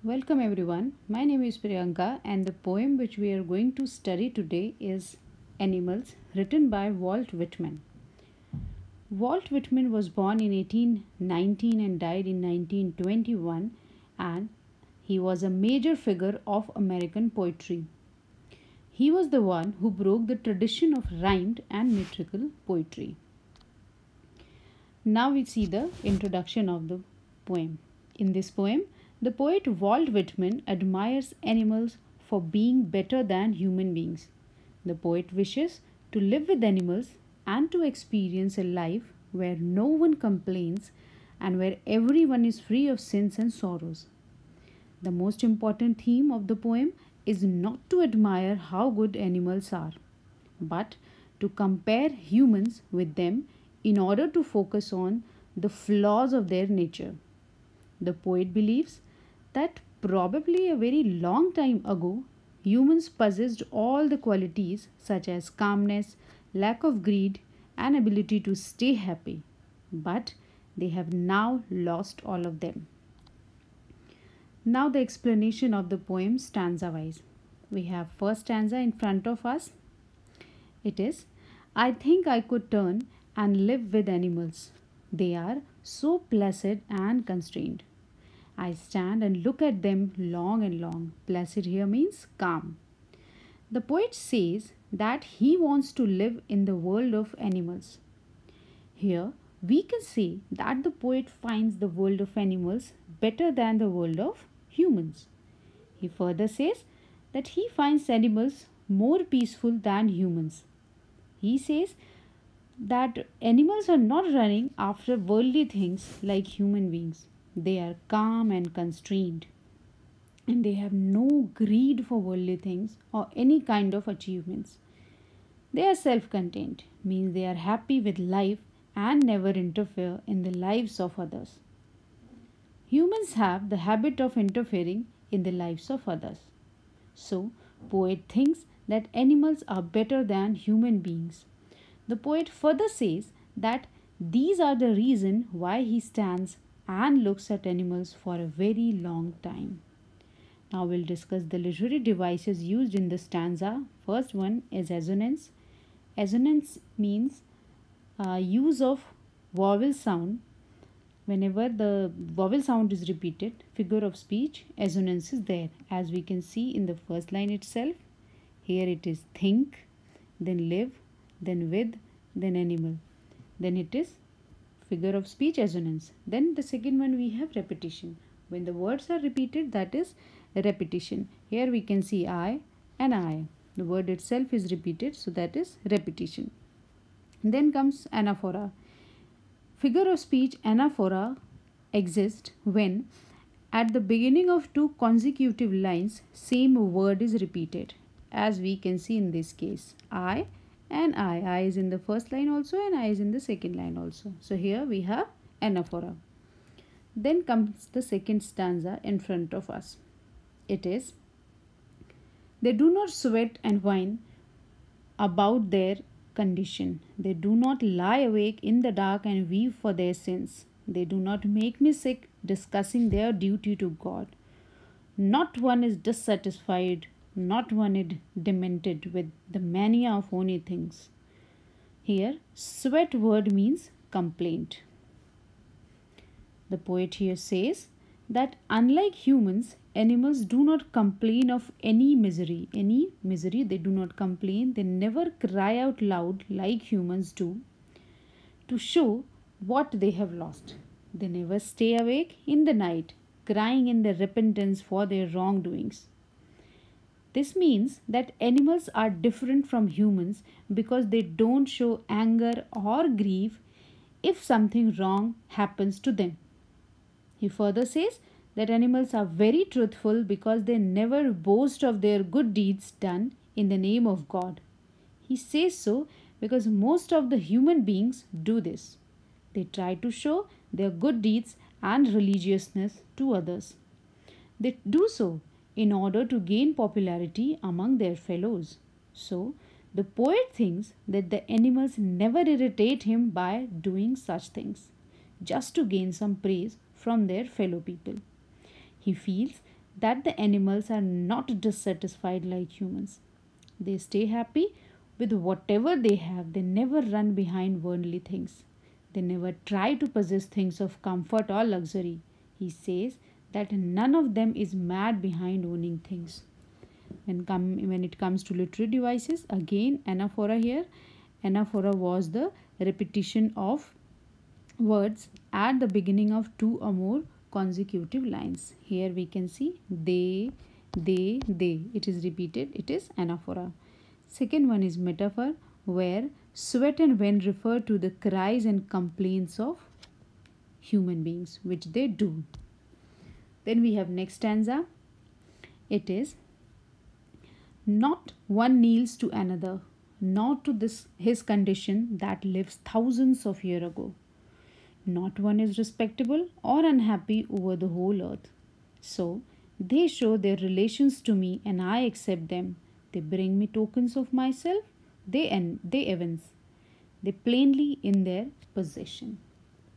Welcome everyone. My name is Priyanka and the poem which we are going to study today is Animals, written by Walt Whitman. Walt Whitman was born in 1819 and died in 1921, and he was a major figure of American poetry. He was the one who broke the tradition of rhymed and metrical poetry. Now we see the introduction of the poem. In this poem, the poet Walt Whitman admires animals for being better than human beings. The poet wishes to live with animals and to experience a life where no one complains and where everyone is free of sins and sorrows. The most important theme of the poem is not to admire how good animals are, but to compare humans with them in order to focus on the flaws of their nature. The poet believes that probably a very long time ago, humans possessed all the qualities such as calmness, lack of greed, and ability to stay happy, but they have now lost all of them. Now, the explanation of the poem stanza wise. We have first stanza in front of us. It is, I think I could turn and live with animals. They are so placid and constrained. I stand and look at them long and long. Placid here means calm. The poet says that he wants to live in the world of animals. Here, we can say that the poet finds the world of animals better than the world of humans. He further says that he finds animals more peaceful than humans. He says that animals are not running after worldly things like human beings. They are calm and constrained, and they have no greed for worldly things or any kind of achievements. They are self contained, means they are happy with life and never interfere in the lives of others. Humans have the habit of interfering in the lives of others. So, poet thinks that animals are better than human beings. The poet further says that these are the reason why he stands and looks at animals for a very long time. Now we'll discuss the literary devices used in the stanza. First one is assonance. Assonance means use of vowel sound. Whenever the vowel sound is repeated, figure of speech, assonance is there. As we can see in the first line itself, here it is think, then live, then with, then animal. Then it is figure of speech assonance. Then the second one we have repetition. When the words are repeated, that is repetition. Here we can see I and I. The word itself is repeated, so that is repetition. Then comes anaphora. Figure of speech anaphora exists when at the beginning of two consecutive lines same word is repeated, as we can see in this case I and I is in the first line also and I is in the second line also. So here we have anaphora. Then comes the second stanza in front of us. It is, they do not sweat and whine about their condition. They do not lie awake in the dark and weep for their sins. They do not make me sick discussing their duty to God. Not one is dissatisfied, not one is demented with the mania of owning things. Here, sweat word means complaint. The poet here says that unlike humans, animals do not complain of any misery. Any misery, they do not complain. They never cry out loud like humans do to show what they have lost. They never stay awake in the night, crying in their repentance for their wrongdoings. This means that animals are different from humans because they don't show anger or grief if something wrong happens to them. He further says that animals are very truthful because they never boast of their good deeds done in the name of God. He says so because most of the human beings do this. They try to show their good deeds and religiousness to others. They do so in order to gain popularity among their fellows. So, the poet thinks that the animals never irritate him by doing such things, just to gain some praise from their fellow people. He feels that the animals are not dissatisfied like humans. They stay happy with whatever they have. They never run behind worldly things. They never try to possess things of comfort or luxury. He says that none of them is mad behind owning things. When it comes to literary devices, again anaphora here. Anaphora was the repetition of words at the beginning of two or more consecutive lines. Here we can see they. It is repeated. It is anaphora. Second one is metaphor, where sweat and wind refer to the cries and complaints of human beings, which they do. Then we have next stanza. It is not one kneels to another, not to this his condition that lives thousands of years ago. Not one is respectable or unhappy over the whole earth. So they show their relations to me and I accept them. They bring me tokens of myself, they evince. They plainly in their possession.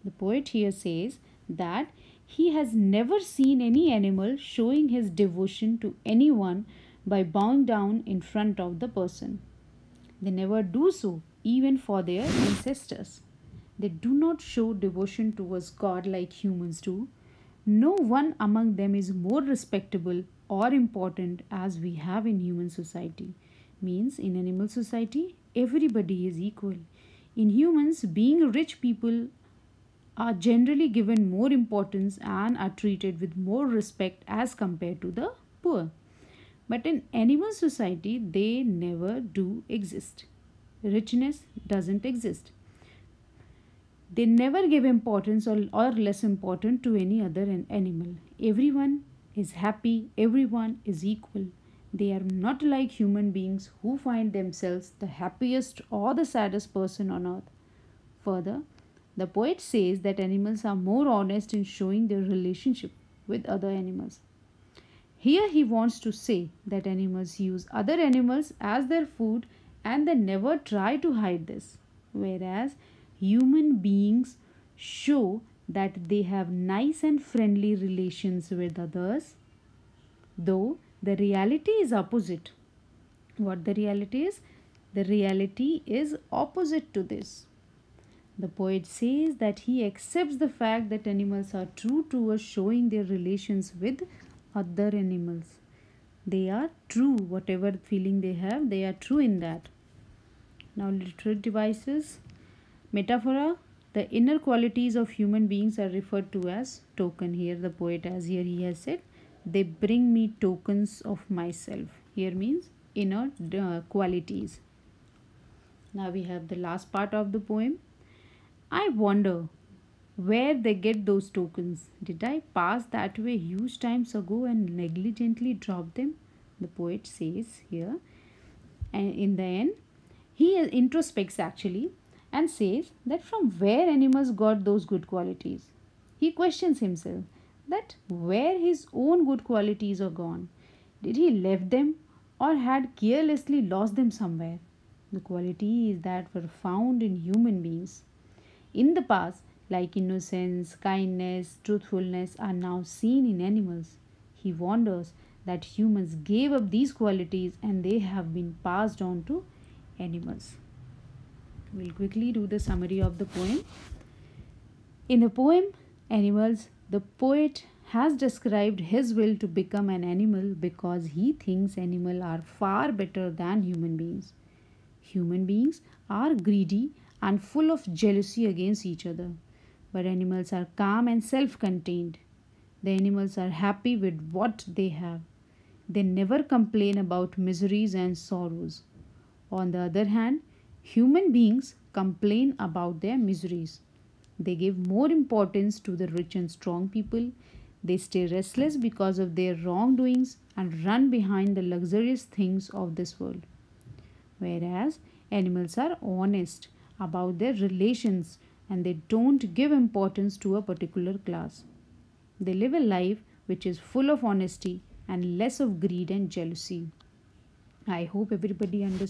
The poet here says that he has never seen any animal showing his devotion to anyone by bowing down in front of the person. They never do so, even for their ancestors. They do not show devotion towards God like humans do. No one among them is more respectable or important as we have in human society. Means in animal society, everybody is equal. In humans, being rich people are generally given more importance and are treated with more respect as compared to the poor. But in animal society, they never do exist. Richness doesn't exist. They never give importance or less important to any other animal. Everyone is happy, everyone is equal. They are not like human beings who find themselves the happiest or the saddest person on earth. Further, the poet says that animals are more honest in showing their relationship with other animals. Here he wants to say that animals use other animals as their food and they never try to hide this. Whereas human beings show that they have nice and friendly relations with others, though the reality is opposite. What the reality is? The reality is opposite to this. The poet says that he accepts the fact that animals are true towards showing their relations with other animals. They are true, whatever feeling they have, they are true in that. Now, literary devices. Metaphora, the inner qualities of human beings are referred to as token. Here the poet, as here he has said, they bring me tokens of myself. Here means inner qualities. Now we have the last part of the poem. I wonder where they get those tokens. Did I pass that way huge times ago and negligently drop them? The poet says here. And in the end, he introspects actually and says that from where animals got those good qualities. He questions himself that where his own good qualities are gone. Did he left them or had carelessly lost them somewhere? The qualities that were found in human beings in the past, like innocence, kindness, truthfulness, are now seen in animals. He wonders that humans gave up these qualities and they have been passed on to animals. We'll quickly do the summary of the poem. In the poem Animals, the poet has described his will to become an animal because he thinks animals are far better than human beings. Human beings are greedy and full of jealousy against each other, but animals are calm and self-contained. The animals are happy with what they have. They never complain about miseries and sorrows. On the other hand, human beings complain about their miseries. They give more importance to the rich and strong people. They stay restless because of their wrongdoings and run behind the luxurious things of this world. Whereas animals are honest about their relations and they don't give importance to a particular class. They live a life which is full of honesty and less of greed and jealousy. I hope everybody understands.